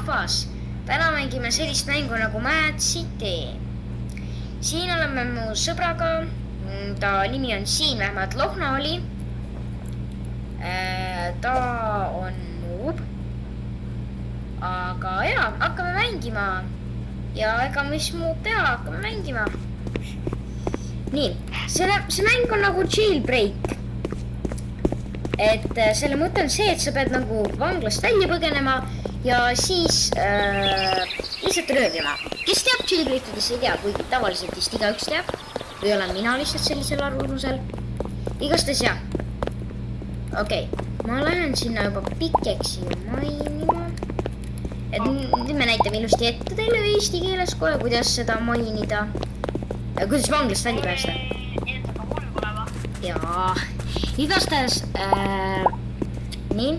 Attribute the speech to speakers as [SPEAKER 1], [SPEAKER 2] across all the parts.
[SPEAKER 1] rahvas, täna mängime sellist mängu nagu Mad City. Siin oleme mu sõbraga, ta nimi on Siim, vähemalt Lohna oli. Ta on noob. Aga jaa, hakkame mängima. Ja ega mis muud teha, hakkame mängima. Nii, see mäng on nagu jailbreak. Et selle mõte on see, et sa pead nagu vanglast välja põgenema ja siis lihtsalt röövima. Kes teab jailbreakides, ei tea, kuigi tavaliselt vist igaüks teab. Või olen mina lihtsalt sellisel arvamusel. Igastahes jah. Okei, ma lähen sinna juba pikeksi mainima. Et nüüd me näitame ilusti ette teile eesti keeles kohe, kuidas seda mainida. Kuidas vanglast välja päästa. Jaa. Igastahes, nii,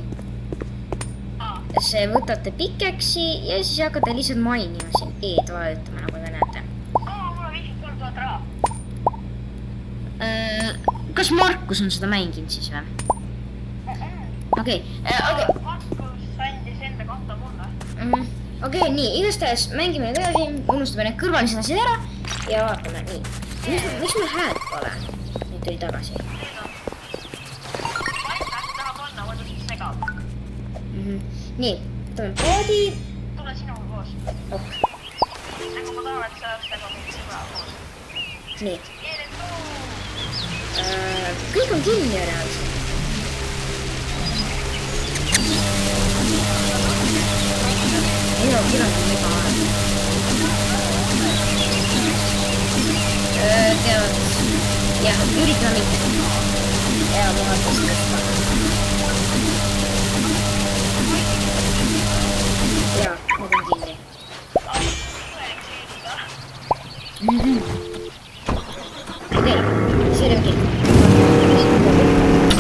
[SPEAKER 1] see võtate pikeksi ja siis hakkate lihtsalt mainima siin E-d vajutama, nagu te näete.
[SPEAKER 2] Mul on 53 000 raha.
[SPEAKER 1] Kas Markus on seda mänginud siis või? Okei.
[SPEAKER 2] Markus andis enda konto mulle.
[SPEAKER 1] Okei, nii, igastahes mängime nüüd edasi, unustame need kõrvalised asjad ära ja vaatame, nii. Miks mul hääd pole? Nüüd tuli tagasi. Nii, võtame paadi.
[SPEAKER 2] Tule sinuga koos. Nagu ma tahan, et sa oleks nagu mingi sõbra koos.
[SPEAKER 1] Nii. Kõik on kinni reaalselt. Minu kirjad on juba aeg. Teavad, jah, üritame mitte. Ja ma vaatasin tõsta. Jaa, need on kinni. Okei, see on kinni.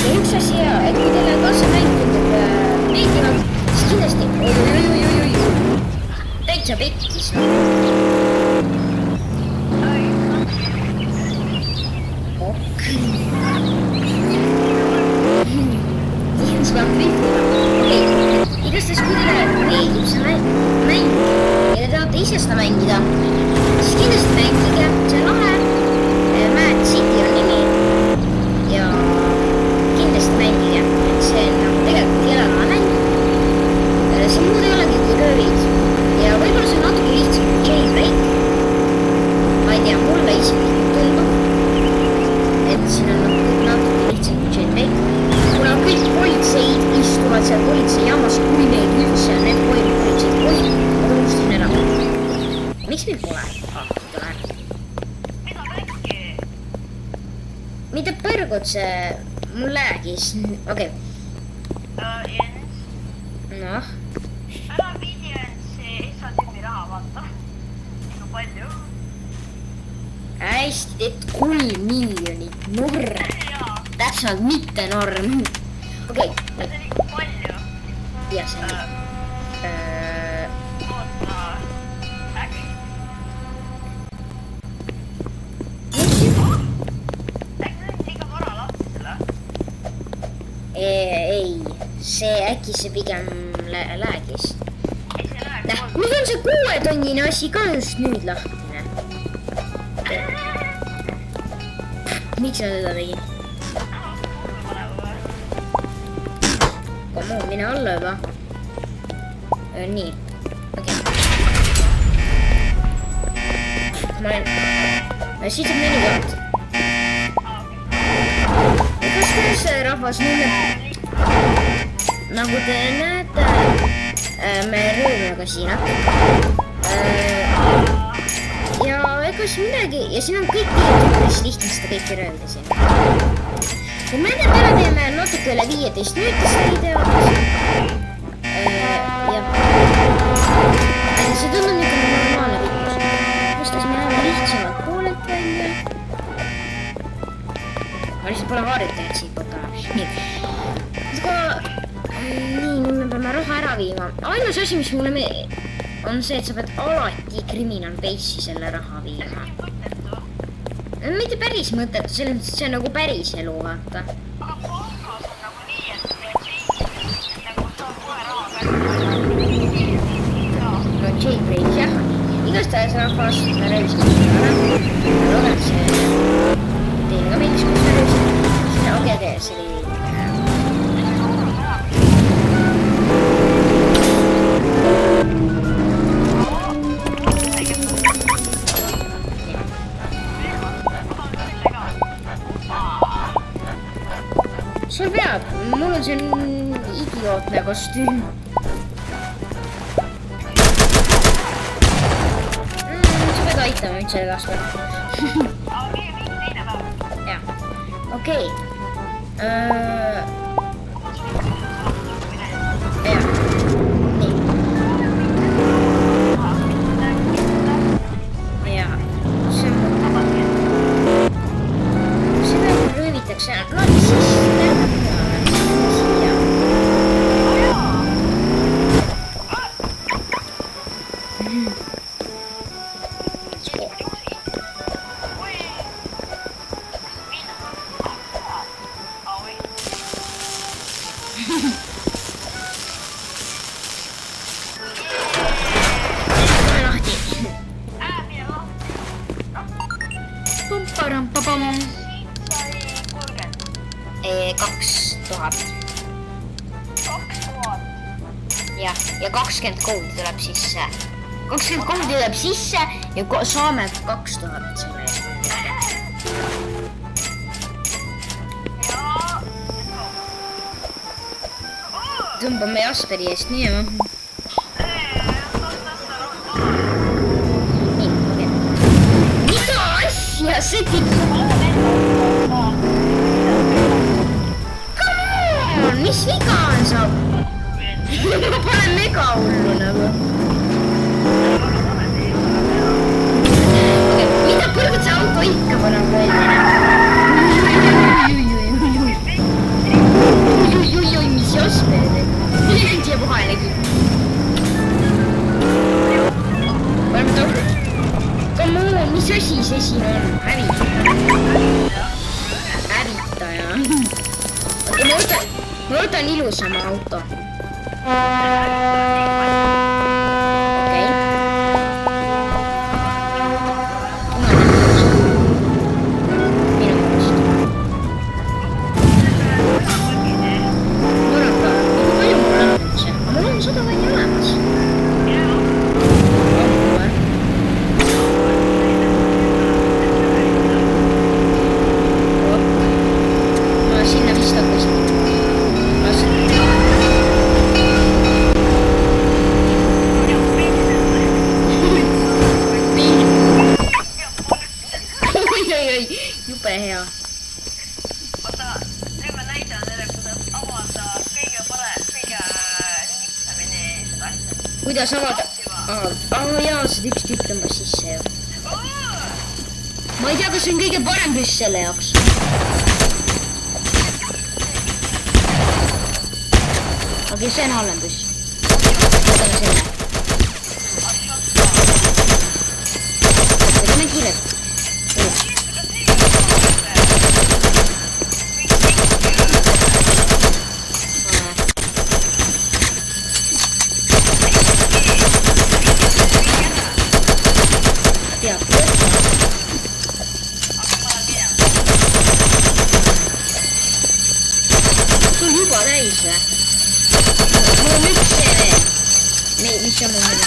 [SPEAKER 1] Ja üks asi hea, et kui teile kaasa mäng tundub meeldivad, siis kindlasti täitsa pekkis. Ok. Siis peab trihvima. Okei, igastahes kui teile meeldib see mäng ja te tahate ise seda mängida, siis kindlasti mängige, see on lahe. Mad City on nimi ja kindlasti mängige, et see on nagu tegelikult elava mäng. See muud ei olegi kui röövid ja võib-olla see on natuke lihtsam kui jailbreak. Ma ei tea, mulle isiklikult tundub, et siin on natuke lihtsam kui jailbreak. Kuna kõik politseid istuvad seal politseijaamas, kui neid üldse on need politseid. Oi, ma unustasin ära. Miks meil pole?
[SPEAKER 2] Mida mängi?
[SPEAKER 1] Mida põrgud see mul läägis? Okei.
[SPEAKER 2] Jens.
[SPEAKER 1] Noh.
[SPEAKER 2] Ära vidi, et see S-tüüpi raha vaata. Nagu palju.
[SPEAKER 1] Hästi, teed 3 miljonit norm. Täpselt mitte norm. Okei.
[SPEAKER 2] See on ikka palju.
[SPEAKER 1] Ja see on nii.
[SPEAKER 2] Oota. Äkki? Äkki nüüd liiga vara lahti selle?
[SPEAKER 1] Ei, see äkki see pigem läägis.
[SPEAKER 2] Ei, see läheb
[SPEAKER 1] Mis on see 6-tonnine asi ka just nüüd lahtine? Miks sa seda tegid? Komu, mine alla juba. Nii, okei. Ma olen... Siit on 4000. Kas see rahvas nüüd... Nagu te näete, me röövime ka siin. Ja ega siis midagi... Ja siin on kõik päris lihtne seda kõiki röövida siin. Ja me täna teeme natuke üle 15 minutist videot. Jah. See tundub niisugune normaalne pikkus. Kustas me läheme lihtsamalt poolelt välja. Ma lihtsalt pole harjutanud siit võtama. Nii. Nii, nüüd me peame raha ära viima. Ainus asi, mis mulle on see, et sa pead alati Criminal Base'i selle raha viima. Mitte päris mõttetu, see on nagu päris elu, vaata.
[SPEAKER 2] Aga pangas on nagu nii, et nagu saab kohe raha kätte.
[SPEAKER 1] jailbreak jah. Igastahes rahvas röövisime ära. Loodan, et see teile ka meeldis, kus me röövisime. See on OGD, see oli sul peab, mul on siin idiootne kostüüm. Sa pead aitama mind selle kasvõi. jah, okei. jah, nii. jaa, see on seda röövitakse, no siis Pum-param-papam. 2000. jah, ja 20 koodi tuleb sisse. 20 koodi tuleb sisse ja saame 2000 selle eest. tõmbame Jasperi eest nii ja ja see tikub. Come on, mis viga on saab? ma panen mega hullu nagu. mida kõrgelt see auto ikka paneb välja? mis Jasper teeb? siia vahelegi. paneme torku. mis asi see siin on? hävitaja. oota, ma võtan ilusama auto. okei. minu meelest. mul on ka, kui palju mul on üldse? mul on 100 välja olemas. sinna vist hakkasid. oi, jube hea.
[SPEAKER 2] oota, nüüd ma näitan teile, kuidas avada kõige lihtsamini seda asja.
[SPEAKER 1] kuidas avada? jaa, seda üks tükk tõmbas sisse ju. ma ei tea, kas see on kõige parem püss selle jaoks. okei, see on halvem püss. võtame selle. võtame kiirelt. teab. sul juba täis või? mul on üks see veel. mis on mul veel?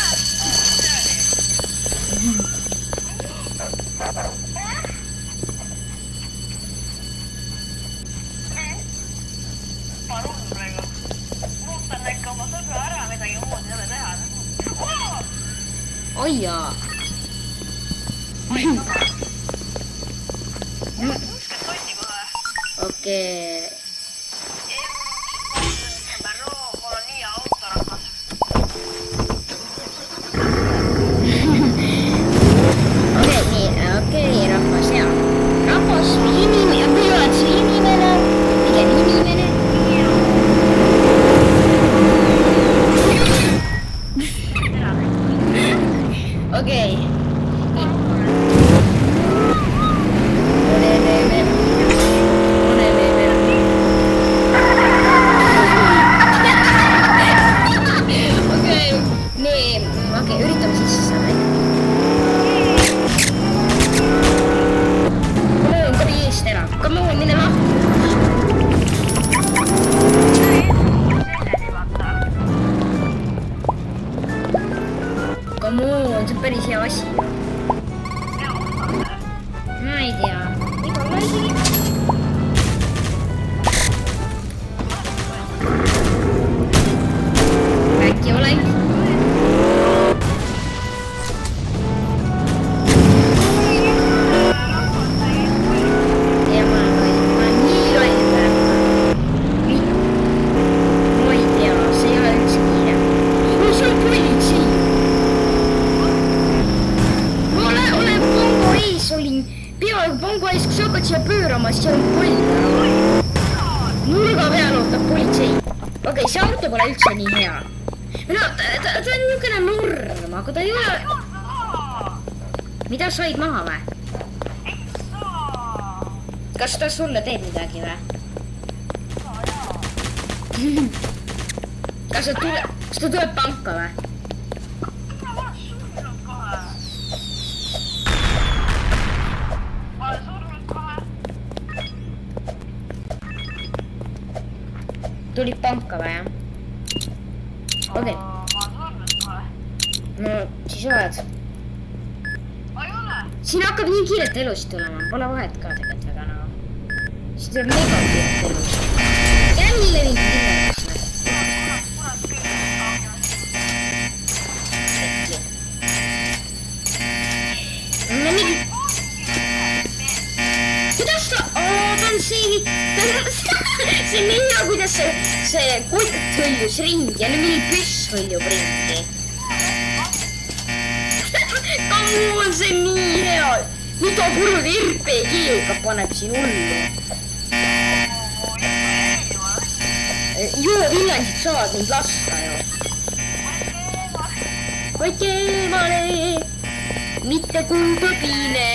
[SPEAKER 2] palun praegu. muutan ikka oma sõbra ära, midagi muud ei ole teha.
[SPEAKER 1] oi jaa. okei. okei, rahvas hea. rahvas või inimene ja kui oled sa inimene, pigem inimene. okei. ole leebe. see on päris hea asi.
[SPEAKER 2] ja usaldad.
[SPEAKER 1] Ma ei tea. Võib-olla isegi. Äkki olen. Ja ma olen nii loll praegu. Ma ei tea, see ei ole üldse kiire. See on politsei. Ma olen Pongo ees, olin peaaegu Pongo ees, kui sa hakkad siia pöörama, siis seal on poll. Nurga peal ootab politsei. Okei, see auto pole üldse nii hea. No, ta on niisugune norm, aga ta ei ole... Mida said maha või? Kas ta sulle teeb midagi või? Kas ta tuleb panka või? Tulid panka või, jah? Okei. No, siis oled. Siin hakkab nii kiirelt elust tulema. Pole vahet ka tegelikult väga nagu. Siis tuleb mega kiirelt elust. Jälle mingi kiirelt. Kuidas ta... ta on see... See on nii hea, kuidas see kott hõljus ringi ja nüüd mingi püss hõljub ringi. Come on, see on nii hea. Mida kuradi RPG-ga paneb siin hullu? Joo, Viljandit saad mind lasta ju. Hoid eemale, mitte kumbapine.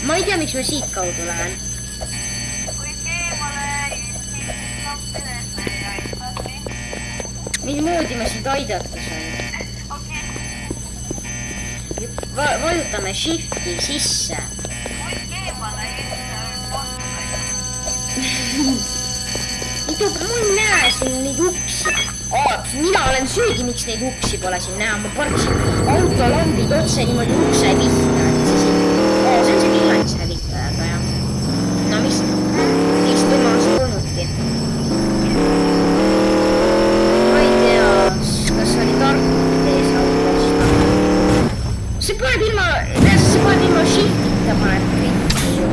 [SPEAKER 1] Ma ei tea, miks ma siit kaudu lähen. Mismoodi ma siit aidata sain? Vajutame shifti sisse. Ma ei näe siin neid uksi. Mina olen süüdi, miks neid uksi pole siin näha. Ma parksin autolambid otse niimoodi ukse pihta. See on see Viljandis hävitajaga, jah. No miks tumas polnudki? Ma ei tea, kas oli tark tees autost. See paneb ilma shiftita paneb kritti ju.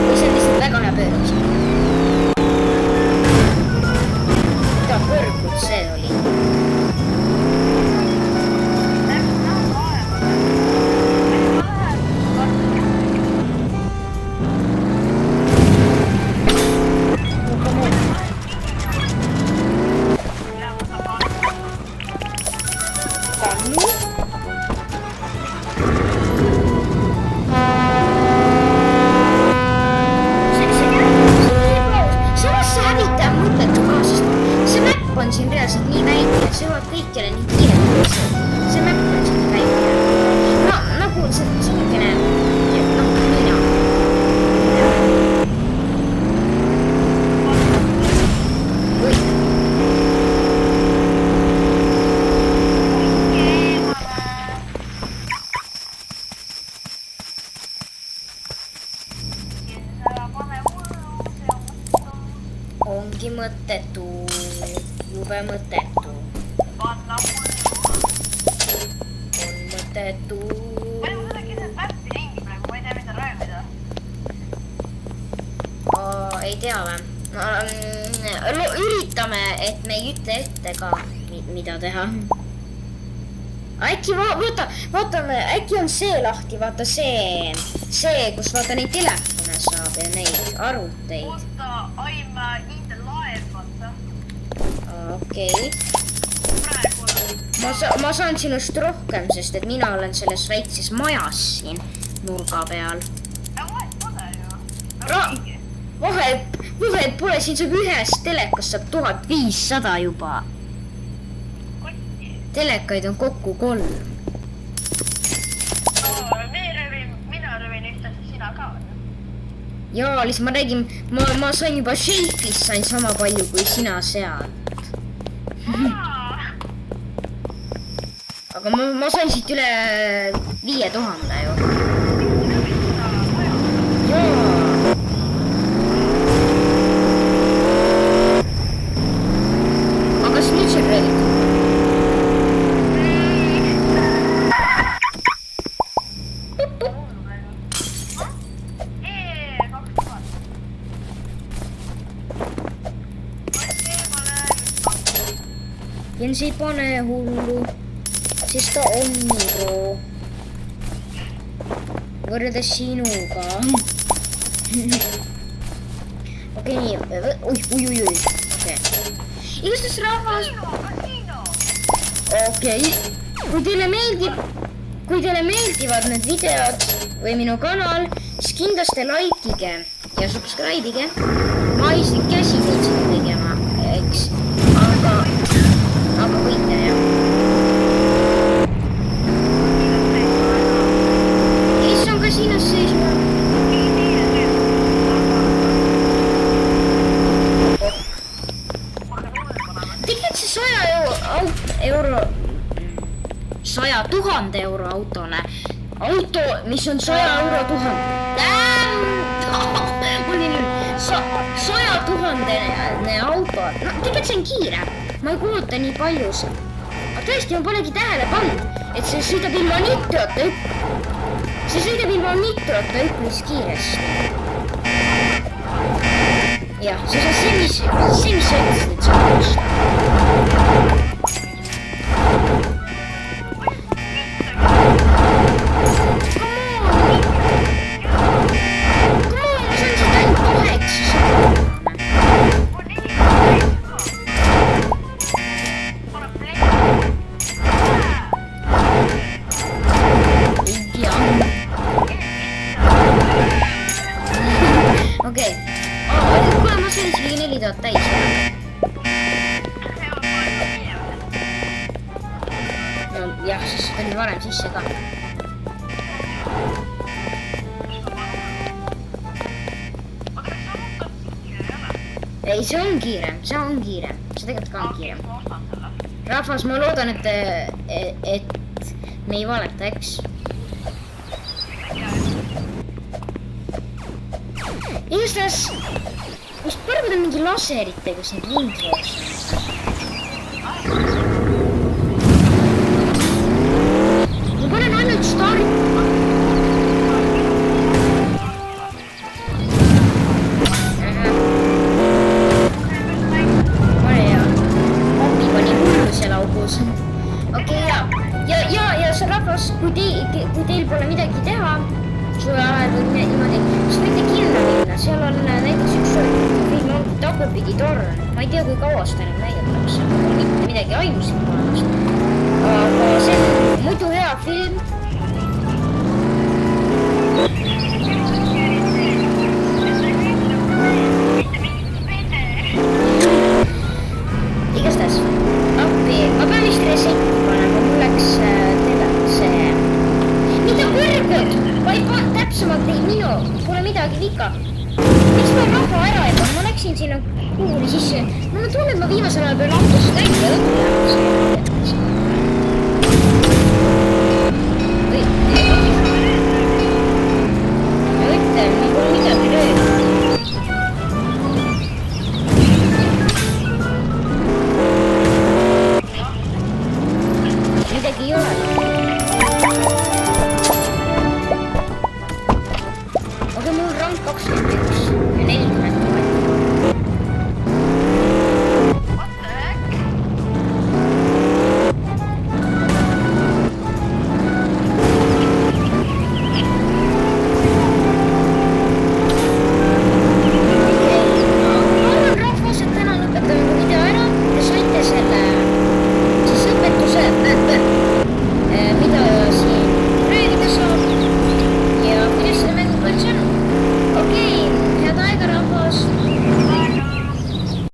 [SPEAKER 1] Või see on lihtsalt väga hea pööramise. Mida kõrgud see oli? Siin reaalselt nii väike, et see jõuab kõikjale nii kiirelt. See mäpp on siin nii väike. No, nagu see niisugune, noh, mina. Ui. Ongi mõttetu. Jube mõttetu. On mõttetu.
[SPEAKER 2] Ma ei mõtle keset läppi ringi praegu, ma ei tea, mida rääkida.
[SPEAKER 1] Ei tea või? Üritame, et me ei ütle ette ka, mida teha. Äkki vaatame, äkki on see lahti, vaata see, kus vaata neid telefone saab ja neid arvuteid.
[SPEAKER 2] Oota, I'm in the live, vaata.
[SPEAKER 1] Okei. Ma saan sinust rohkem, sest et mina olen selles väikses majas siin nurga peal. Vahet pole, siin saab ühest telekast saab 1500 juba. Telekaid on kokku 3.
[SPEAKER 2] Mina rövin ühte, sina ka.
[SPEAKER 1] Jaa, lihtsalt ma räägin, ma sain juba Shapis sain sama palju kui sina seal. aga ma sain siit üle 5000 ju. jaa. aga kas nüüd see kreedit? Jens ei pane hullu, sest ta on pro. Võrreldes sinuga. okei, nii. Oi. okei. Igustus rahvas. okei. Kui teile meeldivad need videod või minu kanal, siis kindlasti likeige ja subscribe'ige. Ma ei käsi teid seda tegema, eks. Aga võite, jah. Kes on kasiinos sees? Tegelikult see 100 000 euro autone. Auto, mis on 100 euro 1000. Mul oli 100 000 auto. No tegelikult see on kiire. Ma ei kuluta nii palju. Aga tõesti, ma polegi tähele pannud, et see sõidab ilma nitrota üpris kiiresti. jah, see on see, mis sa ütlesid, et see on just. okei. kuule, ma sain isegi 4000 täis. no jah, siis ta oli varem sisse ka. ei, see on kiirem. see tegelikult ka on kiirem. rahvas, ma loodan, et me ei valeta, eks? Igatahes, mis kõrvad on mingi laseritega siin intros. ma panen ainult start. pane ja papi pani hullu seal augus. okei, ja see rahvas, kui teil pole midagi teha, suve ajal või niimoodi, siis võite kinno minna, seal on näiteks üks film on Tagurpidi torn. ma ei tea, kui kaua seda nüüd näidatakse, mul mitte midagi aimusid olemas. aga see on muidu hea film. igastahes, appi, ma pean vist resetti panema, mul läks see, mida kõrged? ma ei pane täpsemalt minu, pole midagi vika. miks ma rahva ära ei pannud? ma läksin sinna kuhugi sisse. ma tunnen, et ma viimasel ajal pean autosse käima ja õnne jäämas.